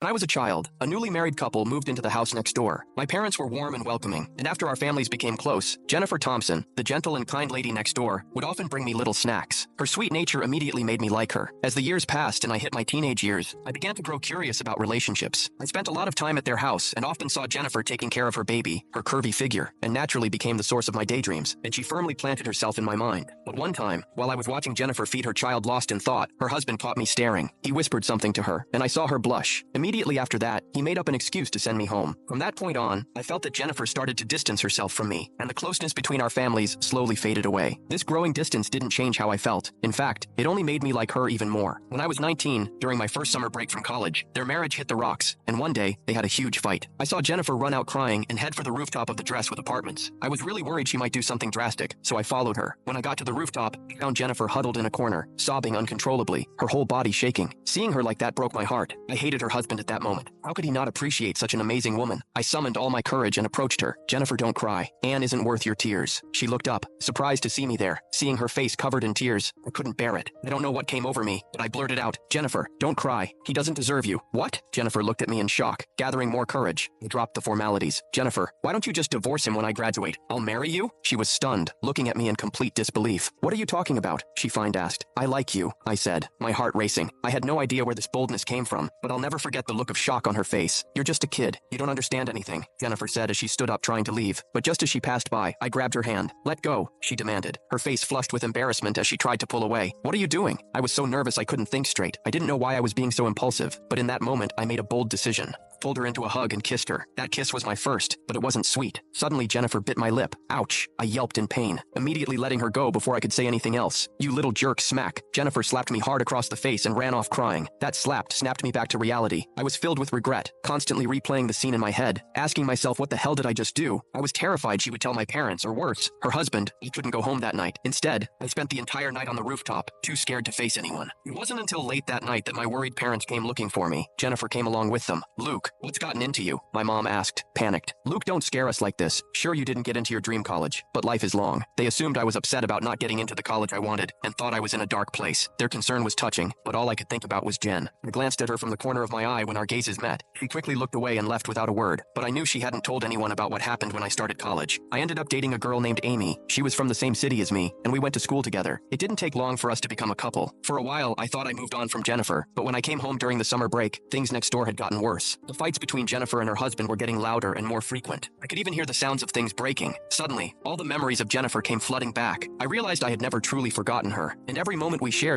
When I was a child, a newly married couple moved into the house next door. My parents were warm and welcoming, and after our families became close, Jennifer Thompson, the gentle and kind lady next door, would often bring me little snacks. Her sweet nature immediately made me like her. As the years passed and I hit my teenage years, I began to grow curious about relationships. I spent a lot of time at their house and often saw Jennifer taking care of her baby, her curvy figure, and naturally became the source of my daydreams, and she firmly planted herself in my mind. But one time, while I was watching Jennifer feed her child lost in thought, her husband caught me staring. He whispered something to her, and I saw her blush. Immediately after that, he made up an excuse to send me home. From that point on, I felt that Jennifer started to distance herself from me, and the closeness between our families slowly faded away. This growing distance didn't change how I felt. In fact, it only made me like her even more. When I was 19, during my first summer break from college, their marriage hit the rocks, and one day, they had a huge fight. I saw Jennifer run out crying and head for the rooftop of the Dresswood Apartments. I was really worried she might do something drastic, so I followed her. When I got to the rooftop, I found Jennifer huddled in a corner, sobbing uncontrollably, her whole body shaking. Seeing her like that broke my heart. I hated her husband at that moment. How could he not appreciate such an amazing woman? I summoned all my courage and approached her. "Jennifer, don't cry. Anne isn't worth your tears." She looked up, surprised to see me there. Seeing her face covered in tears, I couldn't bear it. I don't know what came over me, but I blurted out, "Jennifer, don't cry. He doesn't deserve you." "What?" Jennifer looked at me in shock. Gathering more courage, I dropped the formalities. "Jennifer, why don't you just divorce him when I graduate? I'll marry you?" She was stunned, looking at me in complete disbelief. "What are you talking about?" she finally asked. "I like you," I said, my heart racing. I had no idea where this boldness came from, but I'll never forget the look of shock on her face. "You're just a kid. You don't understand anything," Jennifer said as she stood up trying to leave. But just as she passed by, I grabbed her hand. "Let go," she demanded, her face flushed with embarrassment as she tried to pull away. "What are you doing?" I was so nervous I couldn't think straight. I didn't know why I was being so impulsive, but in that moment, I made a bold decision. Pulled her into a hug and kissed her. That kiss was my first, but it wasn't sweet. Suddenly, Jennifer bit my lip. "Ouch!" I yelped in pain, immediately letting her go before I could say anything else. "You little jerk," smack. Jennifer slapped me hard across the face and ran off crying. That slap snapped me back to reality. I was filled with regret, constantly replaying the scene in my head, asking myself what the hell did I just do? I was terrified she would tell my parents, or worse, her husband. I couldn't go home that night. Instead, I spent the entire night on the rooftop, too scared to face anyone. It wasn't until late that night that my worried parents came looking for me. Jennifer came along with them. "Luke, what's gotten into you?" my mom asked, panicked. "Luke, don't scare us like this. Sure, you didn't get into your dream college, but life is long." They assumed I was upset about not getting into the college I wanted and thought I was in a dark place. Their concern was touching, but all I could think about was Jen. I glanced at her from the corner of my eye when our gazes met. She quickly looked away and left without a word, but I knew she hadn't told anyone about what happened when I started college. I ended up dating a girl named Amy. She was from the same city as me, and we went to school together. It didn't take long for us to become a couple. For a while, I thought I moved on from Jennifer, but when I came home during the summer break, things next door had gotten worse. The fights between Jennifer and her husband were getting louder and more frequent. I could even hear the sounds of things breaking. Suddenly, all the memories of Jennifer came flooding back. I realized I had never truly forgotten her, and every moment we shared